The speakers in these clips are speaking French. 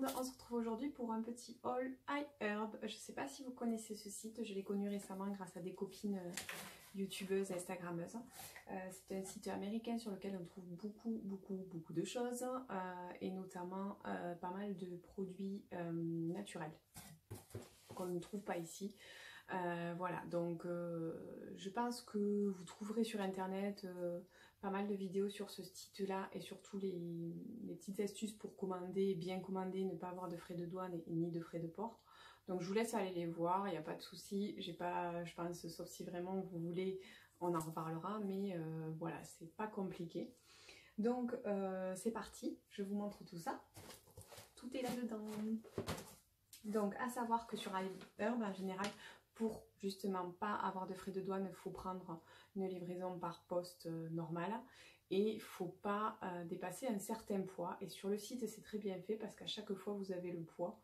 monde, on se retrouve aujourd'hui pour un petit haul iHerb. Je ne sais pas si vous connaissez ce site, je l'ai connu récemment grâce à des copines youtubeuses et instagrammeuses. C'est un site américain sur lequel on trouve beaucoup de choses et notamment pas mal de produits naturels qu'on ne trouve pas ici. Voilà, donc je pense que vous trouverez sur internet pas mal de vidéos sur ce site là et surtout les petites astuces pour commander, bien commander, ne pas avoir de frais de douane et ni de frais de port. Donc je vous laisse aller les voir, il n'y a pas de souci. J'ai pas, je pense, sauf si vraiment vous voulez, on en reparlera, mais voilà, c'est pas compliqué. Donc c'est parti, je vous montre tout ça. Tout est là-dedans. Donc à savoir que sur iHerb en général, pour justement pas avoir de frais de douane, il faut prendre une livraison par poste normale et il ne faut pas dépasser un certain poids. Et sur le site, c'est très bien fait parce qu'à chaque fois, vous avez le poids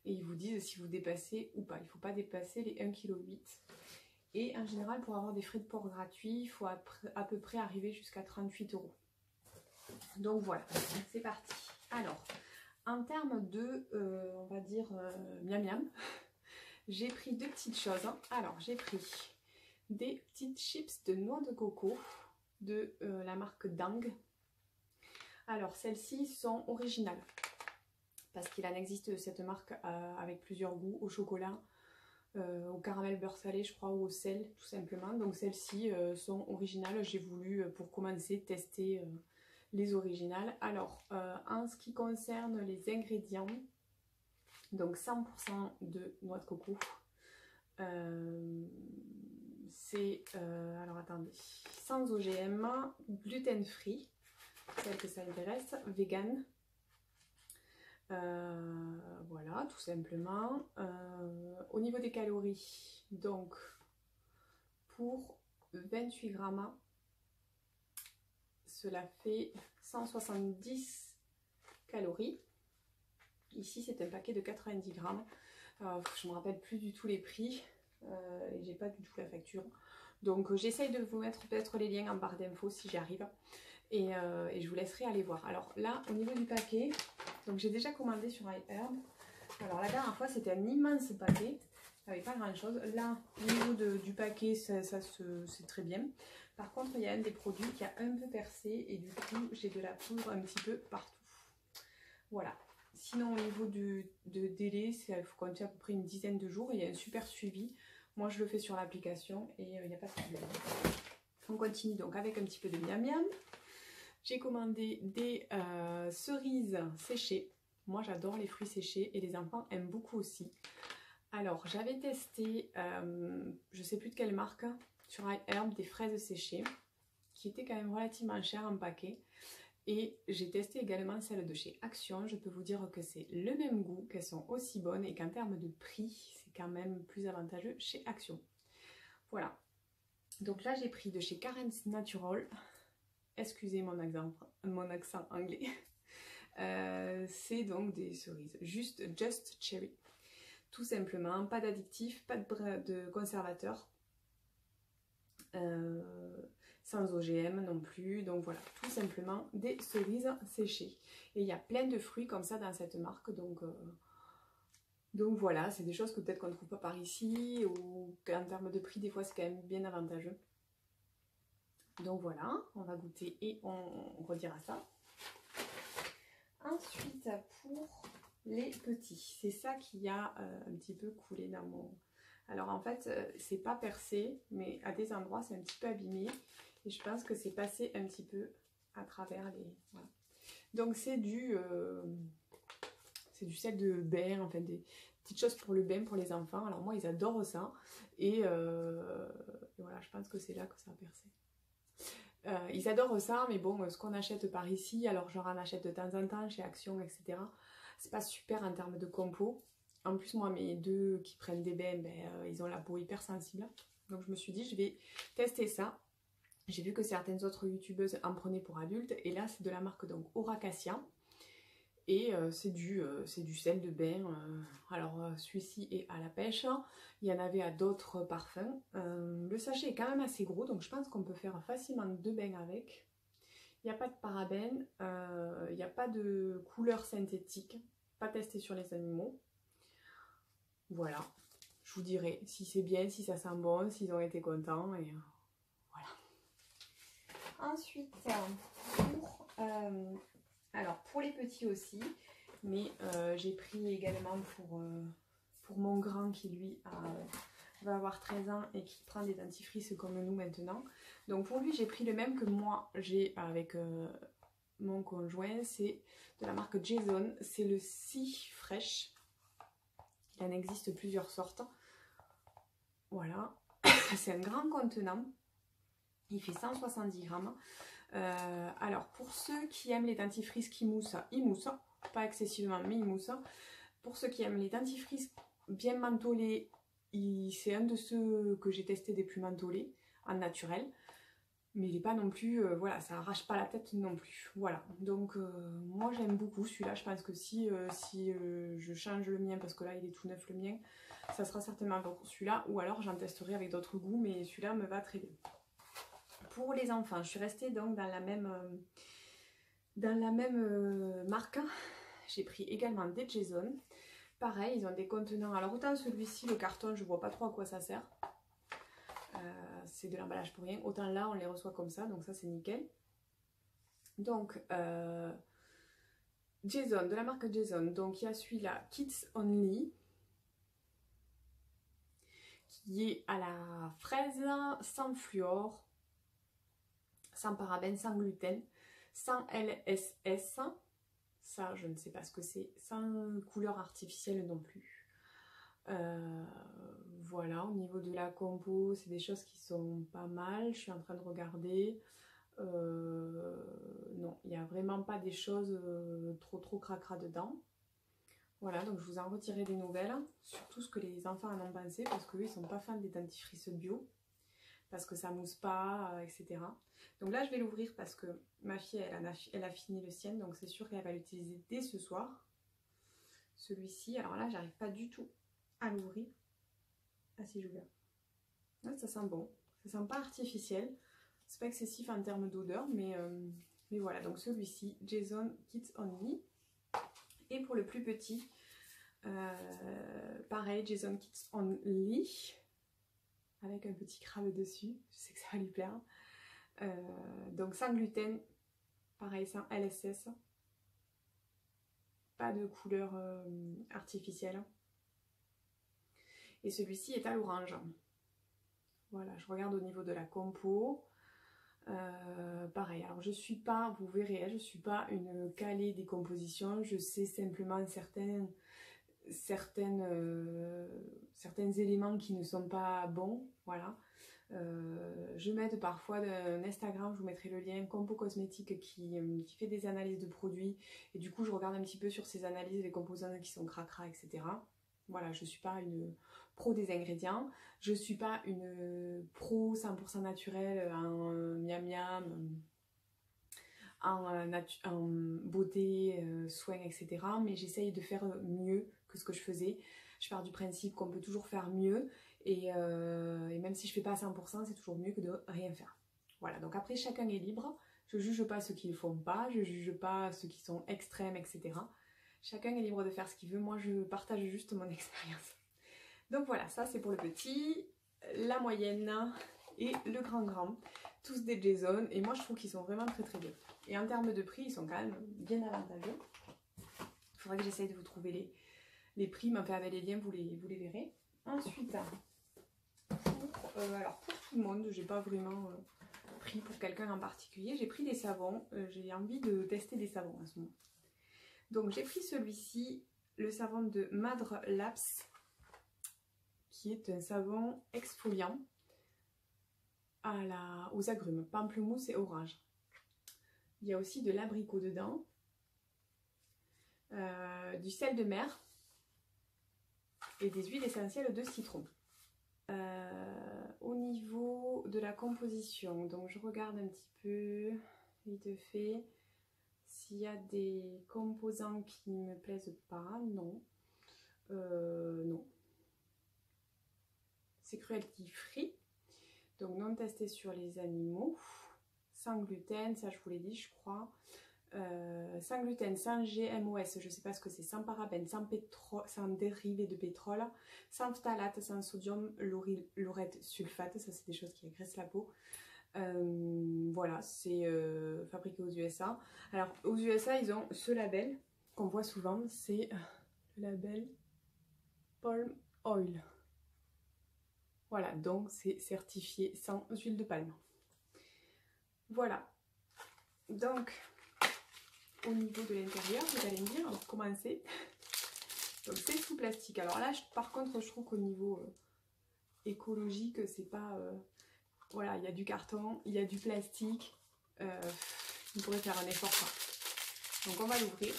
et ils vous disent si vous dépassez ou pas. Il ne faut pas dépasser les 1,8 kg. Et en général, pour avoir des frais de port gratuits, il faut à peu près arriver jusqu'à 38 €. Donc voilà, c'est parti. Alors, en termes de, on va dire, miam miam, j'ai pris deux petites choses. Alors, j'ai pris des petites chips de noix de coco de la marque Dang. Alors, celles-ci sont originales parce qu'il en existe de cette marque avec plusieurs goûts, au chocolat, au caramel beurre salé, je crois, ou au sel, tout simplement. Donc, celles-ci sont originales. J'ai voulu, pour commencer, tester les originales. Alors, en ce qui concerne les ingrédients, donc 100% de noix de coco. C'est, alors attendez, sans OGM, gluten free, celle que ça intéresse, vegan. Voilà, tout simplement. Au niveau des calories, donc pour 28 grammes, cela fait 170 calories. Ici, c'est un paquet de 90 grammes. Je ne me rappelle plus du tout les prix et j'ai pas du tout la facture. Donc, j'essaye de vous mettre peut-être les liens en barre d'infos si j'y arrive. Et je vous laisserai aller voir. Alors là, au niveau du paquet, donc j'ai déjà commandé sur iHerb. Alors la dernière fois, c'était un immense paquet. Il n'y avait pas grand-chose. Là, au niveau du paquet, c'est très bien. Par contre, il y a un des produits qui a un peu percé et du coup, j'ai de la poudre un petit peu partout. Voilà. Sinon, au niveau de délai, il faut compter à peu près une dizaine de jours. Il y a un super suivi. Moi, je le fais sur l'application et il n'y a pas de problème. On continue donc avec un petit peu de miam miam. J'ai commandé des cerises séchées. Moi, j'adore les fruits séchés et les enfants aiment beaucoup aussi. Alors, j'avais testé, je ne sais plus de quelle marque, sur iHerb, des fraises séchées qui étaient quand même relativement chères en paquet. Et j'ai testé également celles de chez Action. Je peux vous dire que c'est le même goût, qu'elles sont aussi bonnes et qu'en termes de prix, c'est quand même plus avantageux chez Action. Voilà. Donc là, j'ai pris de chez Karen's Natural. Excusez mon accent anglais. C'est donc des cerises. Just cherry. Tout simplement. Pas d'additifs, pas de conservateur. Sans OGM non plus, donc voilà, tout simplement des cerises séchées. Et il y a plein de fruits comme ça dans cette marque, donc voilà, c'est des choses que peut-être qu'on ne trouve pas par ici, ou qu'en termes de prix, des fois, c'est quand même bien avantageux. Donc voilà, on va goûter et on redira ça. Ensuite, pour les petits, c'est ça qui a un petit peu coulé dans mon... Alors en fait, c'est pas percé, mais à des endroits, c'est un petit peu abîmé. Et je pense que c'est passé un petit peu à travers les... Voilà. Donc c'est du sel de bain, enfin des petites choses pour le bain pour les enfants. Alors moi, ils adorent ça. Et voilà, je pense que c'est là que ça a percé. Ils adorent ça, mais bon, ce qu'on achète par ici, alors j'en achète de temps en temps chez Action, etc. C'est pas super en termes de compo. En plus, moi, mes deux qui prennent des bains, ils ont la peau hyper sensible. Donc je me suis dit, je vais tester ça. J'ai vu que certaines autres youtubeuses en prenaient pour adultes. Et là, c'est de la marque donc Oracacia. Et c'est du sel de bain. Alors celui-ci est à la pêche. Il y en avait à d'autres parfums. Le sachet est quand même assez gros. Donc je pense qu'on peut faire facilement 2 bains avec. Il n'y a pas de parabènes. Il n'y a pas de couleur synthétique. pas testé sur les animaux. Voilà, je vous dirai si c'est bien, si ça sent bon, s'ils ont été contents et voilà. Ensuite, alors pour les petits aussi, mais j'ai pris également pour mon grand qui lui va avoir 13 ans et qui prend des dentifrices comme nous maintenant. Donc pour lui j'ai pris le même que moi j'ai avec mon conjoint, c'est de la marque Jason, c'est le Sea Fresh. Il en existe plusieurs sortes. Voilà, c'est un grand contenant. Il fait 170 grammes. Alors, pour ceux qui aiment les dentifrices qui moussent, ils moussent. Pas excessivement, mais ils moussent. Pour ceux qui aiment les dentifrices bien mentholés, c'est un de ceux que j'ai testé des plus mentholés, en naturel. Mais il n'est pas non plus, voilà, ça arrache pas la tête non plus. Voilà, donc moi j'aime beaucoup celui-là. Je pense que si je change le mien, parce que là il est tout neuf le mien, ça sera certainement pour celui-là. Ou alors j'en testerai avec d'autres goûts, mais celui-là me va très bien. Pour les enfants, je suis restée donc dans la même marque. J'ai pris également des Jason. Pareil, ils ont des contenants. Alors autant celui-ci, le carton, je vois pas trop à quoi ça sert. C'est de l'emballage pour rien. Autant là, on les reçoit comme ça, donc ça c'est nickel. Donc, Jason, de la marque Jason. Donc il y a celui-là, Kids Only, qui est à la fraise, sans fluor, sans parabènes, sans gluten, sans LSS. Ça, je ne sais pas ce que c'est. Sans couleur artificielle non plus. Voilà, au niveau de la compo, c'est des choses qui sont pas mal. Je suis en train de regarder. Non, il n'y a vraiment pas des choses trop cracra dedans. Voilà, donc je vous en retirerai des nouvelles. Surtout ce que les enfants en ont pensé, parce qu'eux, ils sont pas fans des dentifrices bio. Parce que ça mousse pas, etc. Donc là, je vais l'ouvrir parce que ma fille, elle a fini le sien. Donc c'est sûr qu'elle va l'utiliser dès ce soir. Celui-ci, alors là, j'arrive pas du tout à l'ouvrir. Ah si, j'ouvre. Ouais, ça sent bon. Ça sent pas artificiel. C'est pas excessif en termes d'odeur, mais voilà. Donc celui-ci, Jason Kids Only. Et pour le plus petit, pareil, Jason Kids Only. Avec un petit crabe dessus. Je sais que ça va lui plaire. Donc sans gluten, pareil, sans LSS. Pas de couleur artificielle. Et celui-ci est à l'orange. Voilà, je regarde au niveau de la compo. Pareil, alors je suis pas, vous verrez, je suis pas une calée des compositions. Je sais simplement certains éléments qui ne sont pas bons. Voilà. Je m'aide parfois d'un Instagram, je vous mettrai le lien, Compo Cosmétique, qui fait des analyses de produits, et du coup je regarde un petit peu sur ces analyses les composants qui sont cracra, etc. Voilà, je suis pas une pro des ingrédients, je suis pas une pro 100% naturelle en miam miam, en beauté, soins, etc. Mais j'essaye de faire mieux que ce que je faisais. Je pars du principe qu'on peut toujours faire mieux. Et même si je fais pas à 100%, c'est toujours mieux que de rien faire. Voilà, donc après chacun est libre. Je juge pas ceux qui ne le font pas, je juge pas ceux qui sont extrêmes, etc. Chacun est libre de faire ce qu'il veut. Moi, je partage juste mon expérience. Donc voilà, ça c'est pour le petit, la moyenne et le grand. Tous des Jason. Et moi, je trouve qu'ils sont vraiment très bien. Et en termes de prix, ils sont quand même bien avantageux. Il faudrait que j'essaye de vous trouver les prix, mais enfin avec les liens, vous les verrez. Ensuite, alors pour tout le monde, j'ai pas vraiment pris pour quelqu'un en particulier. J'ai pris des savons. J'ai envie de tester des savons à ce moment. Donc j'ai pris celui-ci, le savon de Madre Labs, qui est un savon exfoliant aux agrumes, pamplemousse et orange. Il y a aussi de l'abricot dedans, du sel de mer et des huiles essentielles de citron. Au niveau de la composition, donc je regarde un petit peu vite fait s'il y a des composants qui ne me plaisent pas. Non. Non. C'est cruelty free, donc non testé sur les animaux, sans gluten, ça je vous l'ai dit je crois. sans gluten, sans GMOS, je ne sais pas ce que c'est, sans parabènes, sans dérivés de pétrole, sans phtalate, sans sodium laureth sulfate, ça c'est des choses qui agressent la peau. Voilà, c'est fabriqué aux USA. Alors aux USA, ils ont ce label qu'on voit souvent, c'est le label Palm Oil. Voilà, donc c'est certifié sans huile de palme. Voilà, donc au niveau de l'intérieur, vous allez me dire, alors comment c'est. Donc c'est sous plastique. Alors là, par contre, je trouve qu'au niveau écologique, c'est pas... voilà, il y a du carton, il y a du plastique. On pourrait faire un effort, quoi. Donc on va l'ouvrir.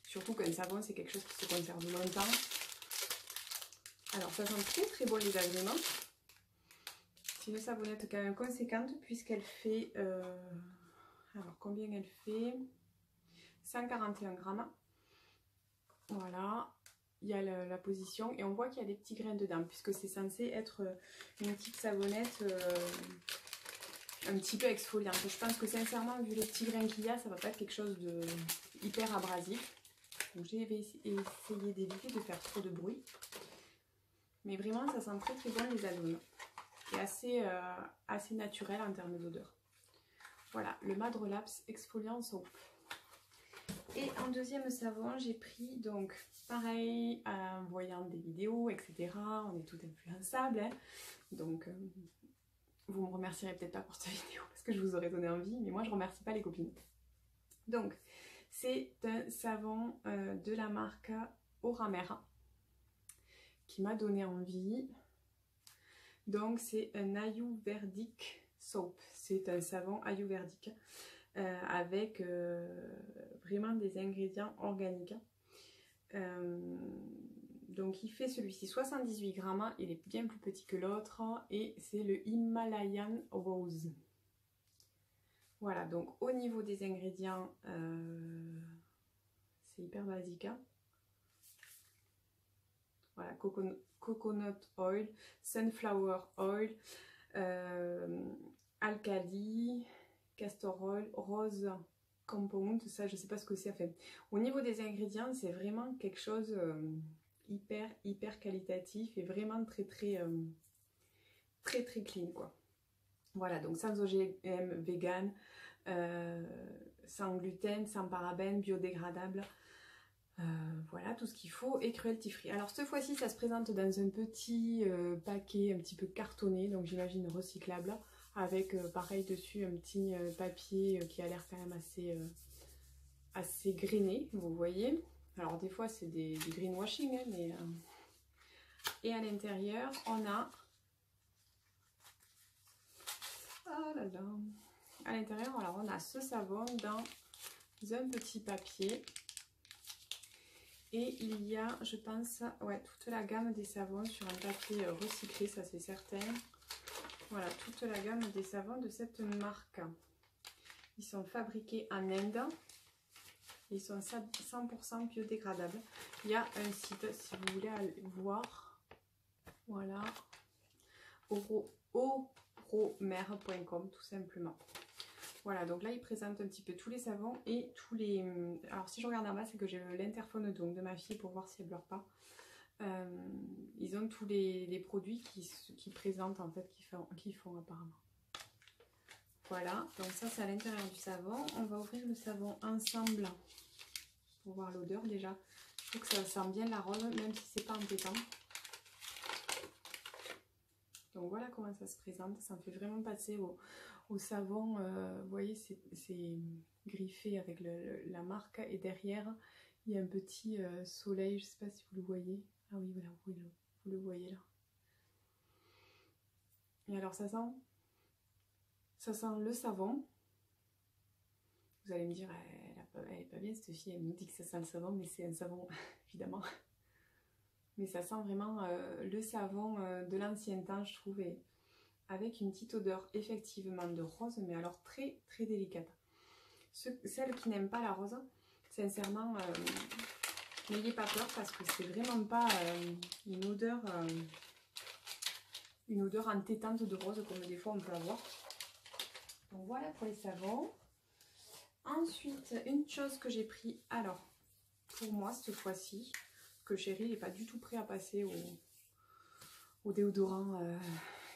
Surtout qu'un savon, c'est quelque chose qui se conserve longtemps. Alors ça sent très très bon les agréments. C'est une savonnette quand même conséquente puisqu'elle fait... alors combien elle fait? 141 grammes. Voilà. Il y a la position et on voit qu'il y a des petits grains dedans puisque c'est censé être une petite savonnette un petit peu exfoliante. Je pense que sincèrement, vu les petits grains qu'il y a, ça va pas être quelque chose de hyper abrasif. Donc j'ai essayé d'éviter de faire trop de bruit. Mais vraiment, ça sent très très bon les alumes. Et assez naturel en termes d'odeur. Voilà, le Mad Relapse exfoliant soap. Et en deuxième savon, j'ai pris donc pareil en voyant des vidéos, etc. On est tout influençables, hein. Donc vous me remercierez peut-être pas pour cette vidéo parce que je vous aurais donné envie, mais moi je remercie pas les copines. Donc c'est un savon de la marque Oramera qui m'a donné envie. Donc c'est un Ayurvedic soap, c'est un savon ayurvédique avec vraiment des ingrédients organiques. Donc il fait celui-ci 78 grammes, il est bien plus petit que l'autre et c'est le Himalayan Rose. Voilà, donc au niveau des ingrédients, c'est hyper basique, hein. Voilà, coconut oil, sunflower oil, alcali, castor oil, rose compound, ça je sais pas ce que c'est. Enfin, au niveau des ingrédients, c'est vraiment quelque chose hyper qualitatif et vraiment très clean, quoi. Voilà, donc sans OGM, vegan, sans gluten, sans parabènes, biodégradable. Voilà tout ce qu'il faut et cruelty free. Alors cette fois-ci ça se présente dans un petit paquet un petit peu cartonné, donc j'imagine recyclable, avec pareil dessus un petit papier qui a l'air quand même assez grainé, vous voyez. Alors des fois c'est des greenwashing, hein, mais et à l'intérieur on a ah là là, à l'intérieur alors on a ce savon dans un petit papier. Et il y a, je pense, ouais, toute la gamme des savons sur un papier recyclé, ça c'est certain. Voilà, toute la gamme des savons de cette marque. Ils sont fabriqués en Inde. Ils sont 100% biodégradables. Il y a un site, si vous voulez aller voir. Voilà. oromer.com tout simplement. Voilà, donc là, il présente un petit peu tous les savons et tous les... Alors, si je regarde en bas, c'est que j'ai l'interphone donc de ma fille pour voir si elle pleure pas. Ils ont tous les produits qui présentent, en fait, qui font apparemment. Voilà, donc ça, c'est à l'intérieur du savon. On va ouvrir le savon ensemble pour voir l'odeur déjà. Je trouve que ça sent bien la rose, même si c'est pas entêtant. Donc voilà comment ça se présente. Ça me fait vraiment passer au savon. Vous voyez, c'est griffé avec la marque. Et derrière, il y a un petit soleil. Je ne sais pas si vous le voyez. Ah oui, voilà, vous le voyez là. Et alors ça sent le savon. Vous allez me dire, elle est pas bien cette fille. Elle nous dit que ça sent le savon, mais c'est un savon, évidemment. Mais ça sent vraiment le savon de l'ancien temps, je trouve, et avec une petite odeur effectivement de rose, mais alors très délicate. Celles qui n'aiment pas la rose, sincèrement, n'ayez pas peur parce que c'est vraiment pas une odeur entêtante de rose comme des fois on peut avoir. Donc voilà pour les savons. Ensuite, une chose que j'ai pris, alors, pour moi cette fois-ci, que Chéri n'est pas du tout prêt à passer au déodorant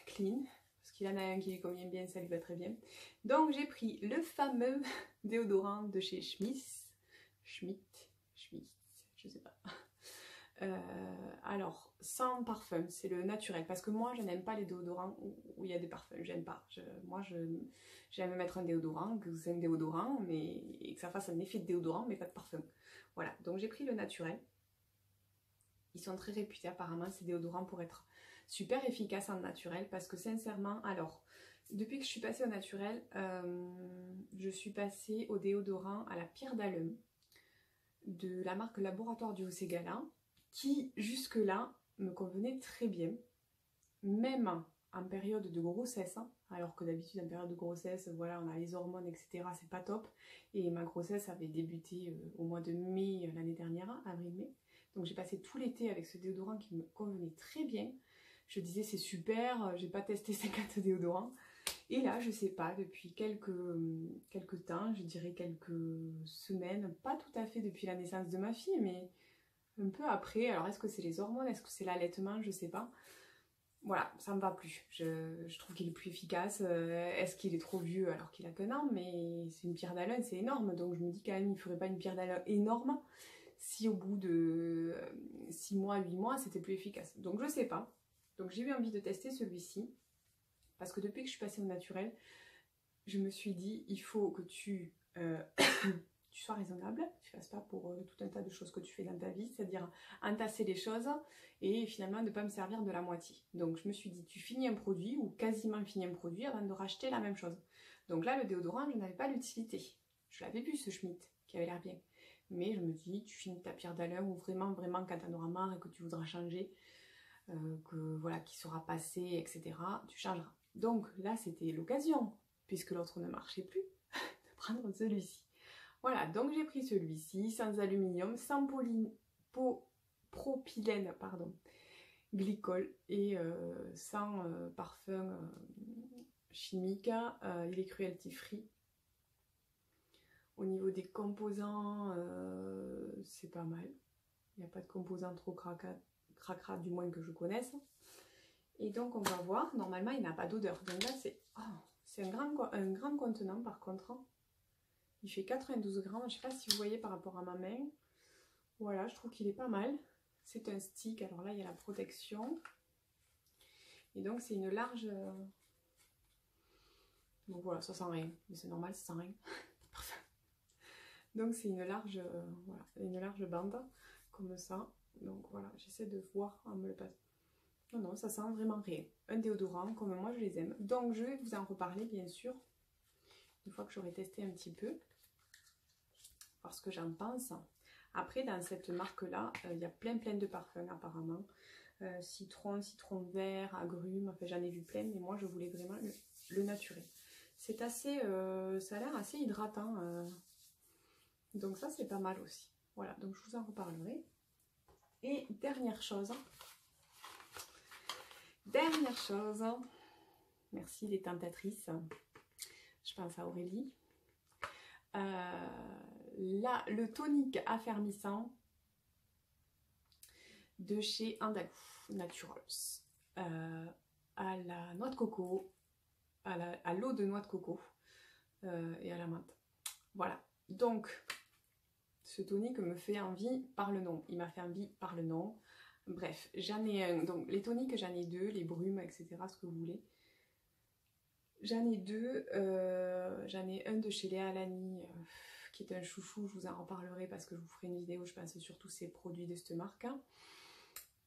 clean, parce qu'il en a un qui lui convient bien, ça lui va très bien. Donc j'ai pris le fameux déodorant de chez Schmitt, je sais pas. Alors, sans parfum, c'est le naturel, parce que moi je n'aime pas les déodorants où il y a des parfums, j'aime pas. Moi j'aime mettre un déodorant, que c'est un déodorant, mais et que ça fasse un effet de déodorant, mais pas de parfum. Voilà, donc j'ai pris le naturel. Ils sont très réputés apparemment ces déodorants pour être super efficaces en naturel, parce que sincèrement, alors, depuis que je suis passée au naturel, je suis passée au déodorant à la pierre d'Alum de la marque Laboratoire du Haut-Ségala, qui jusque-là me convenait très bien, même en période de grossesse, hein, alors que d'habitude en période de grossesse, voilà, on a les hormones, etc., c'est pas top, et ma grossesse avait débuté au mois de mai l'année dernière, avril-mai, donc j'ai passé tout l'été avec ce déodorant qui me convenait très bien. Je disais c'est super, j'ai pas testé 50 déodorants, et là je sais pas, depuis quelques temps, je dirais quelques semaines, pas tout à fait depuis la naissance de ma fille, mais un peu après. Alors est-ce que c'est les hormones, est-ce que c'est l'allaitement, je sais pas. Voilà, ça me va plus. Je trouve qu'il est plus efficace. Est-ce qu'il est trop vieux alors qu'il a qu'un an? Mais c'est une pierre d'Alun, c'est énorme. Donc je me dis quand même, il ne ferait pas une pierre d'Alun énorme si au bout de 6 mois, 8 mois, c'était plus efficace. Donc je sais pas. Donc j'ai eu envie de tester celui-ci. Parce que depuis que je suis passée au naturel, je me suis dit, il faut que tu sois raisonnable, tu fasses pas pour tout un tas de choses que tu fais dans ta vie, c'est-à-dire entasser les choses et finalement ne pas me servir de la moitié. Donc je me suis dit, tu finis un produit ou quasiment finis un produit avant de racheter la même chose. Donc là, le déodorant, je n'avais pas l'utilité. Je l'avais vu, ce Schmitt, qui avait l'air bien. Mais je me dis, tu finis ta pierre d'Alun ou vraiment, quand tu en auras marre et que tu voudras changer, que voilà, qui sera passé, etc., tu changeras. Donc là, c'était l'occasion, puisque l'autre ne marchait plus, de prendre celui-ci. Voilà, donc j'ai pris celui-ci, sans aluminium, sans propylène, pardon, glycol, et sans parfum chimique. Il est cruelty free. Au niveau des composants, c'est pas mal. Il n'y a pas de composants trop cracra, du moins que je connaisse. Et donc on va voir, normalement il n'a pas d'odeur. Donc là c'est un grand contenant par contre. Il fait 92 grammes, je ne sais pas si vous voyez par rapport à ma main. Voilà, je trouve qu'il est pas mal. C'est un stick, alors là il y a la protection. Et donc c'est une large... Donc voilà, ça sent rien. Mais c'est normal, ça sent rien. Donc c'est une large, voilà, une large bande, comme ça. Donc voilà, j'essaie de voir en me le passant. Non, non, ça sent vraiment rien. Un déodorant, comme moi je les aime. Donc je vais vous en reparler bien sûr, une fois que j'aurai testé un petit peu. Parce que j'en pense. Après, dans cette marque-là, il y a plein de parfums apparemment. Citron vert, agrumes, enfin j'en ai vu plein, mais moi je voulais vraiment le naturel. C'est assez, ça a l'air assez hydratant. Donc ça c'est pas mal aussi. Voilà, donc je vous en reparlerai. Et dernière chose, merci les tentatrices, je pense à Aurélie. Là, le tonique affermissant de chez Andalou Naturals, à la noix de coco, à l'eau de noix de coco et à la menthe. Voilà, donc ce tonique me fait envie par le nom, il m'a fait envie par le nom. Bref, j'en ai un, donc les toniques j'en ai deux, les brumes, etc., ce que vous voulez. J'en ai deux, j'en ai un de chez Léa Alani qui est un chouchou, je vous en reparlerai parce que je vous ferai une vidéo, je pense sur tous ces produits de cette marque.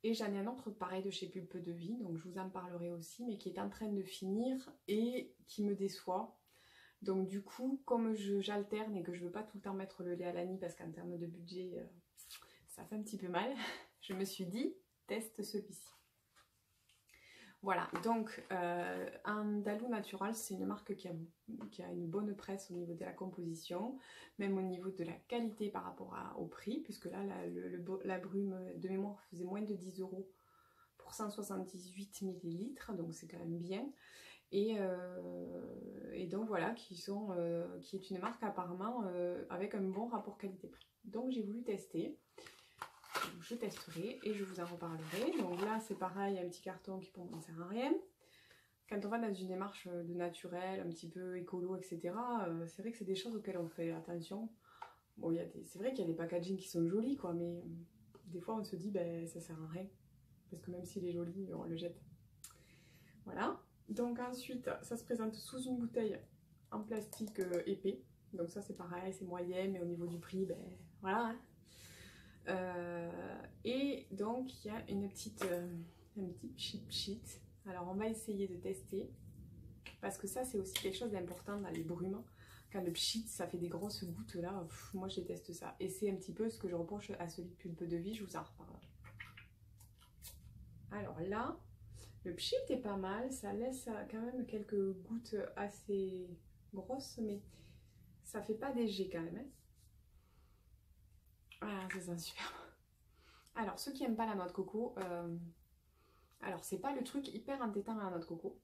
Et j'en ai un autre pareil de chez Pulpe de Vie, donc je vous en parlerai aussi, mais qui est en train de finir et qui me déçoit. Donc du coup, comme j'alterne et que je ne veux pas tout le temps mettre le Léa Alani parce qu'en termes de budget, ça fait un petit peu mal, je me suis dit, teste celui-ci. Voilà, donc Andalou Naturals, c'est une marque qui a une bonne presse au niveau de la composition, même au niveau de la qualité par rapport au prix, puisque là, la brume de mémoire faisait moins de 10 € pour 178 ml, donc c'est quand même bien. Et donc voilà, qui est une marque apparemment avec un bon rapport qualité-prix. Donc j'ai voulu tester. Donc, je testerai et je vous en reparlerai. Donc là c'est pareil, un petit carton qui pour moi ne sert à rien. Quand on va dans une démarche de naturel, un petit peu écolo, etc., c'est vrai que c'est des choses auxquelles on fait attention. Bon, c'est vrai qu'il y a des packaging qui sont jolis, quoi, mais des fois on se dit, ben ça sert à rien. Parce que même s'il est joli, on le jette. Voilà. Donc ensuite, ça se présente sous une bouteille en plastique épais. Donc ça c'est pareil, c'est moyen, mais au niveau du prix, ben voilà. Hein. Et donc il y a un petit cheat sheet. Alors on va essayer de tester. Parce que ça c'est aussi quelque chose d'important dans les brumes. Quand le pchit ça fait des grosses gouttes là, moi je déteste ça. Et c'est un petit peu ce que je reproche à celui de Pulpe de Vie, je vous en reparle. Alors là, le pchit est pas mal, ça laisse quand même quelques gouttes assez grosses, mais ça fait pas des jets quand même. Hein. Ah, ça sent super. Alors, ceux qui n'aiment pas la noix de coco, alors c'est pas le truc hyper entêtant à la noix de coco.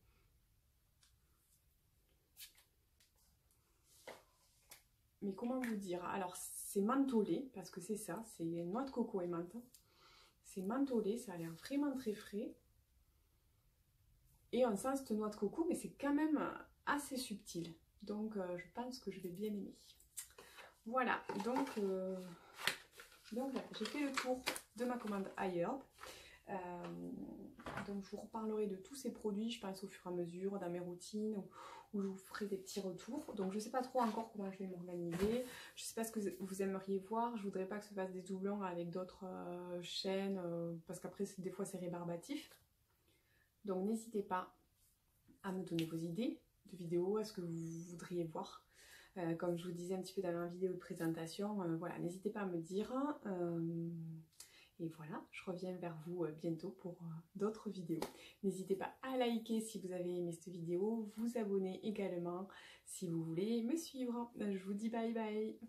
Mais comment vous dire? Alors, c'est mentholé, parce que c'est ça, c'est noix de coco et menthe. C'est mentholé, ça a l'air vraiment très frais. Et on sent cette noix de coco, mais c'est quand même assez subtil. Donc, je pense que je vais bien aimer. Voilà, donc voilà, j'ai fait le tour de ma commande iHerb. Donc, je vous reparlerai de tous ces produits, je pense, au fur et à mesure, dans mes routines, où je vous ferai des petits retours. Donc, je ne sais pas trop encore comment je vais m'organiser. Je ne sais pas ce que vous aimeriez voir. Je ne voudrais pas que se fasse des doublons avec d'autres chaînes, parce qu'après, des fois, c'est rébarbatif. Donc, n'hésitez pas à me donner vos idées de vidéos, à ce que vous voudriez voir. Comme je vous disais un petit peu dans ma vidéo de présentation, voilà, n'hésitez pas à me dire. Et voilà, je reviens vers vous bientôt pour d'autres vidéos. N'hésitez pas à liker si vous avez aimé cette vidéo, vous abonner également si vous voulez me suivre. Je vous dis bye bye.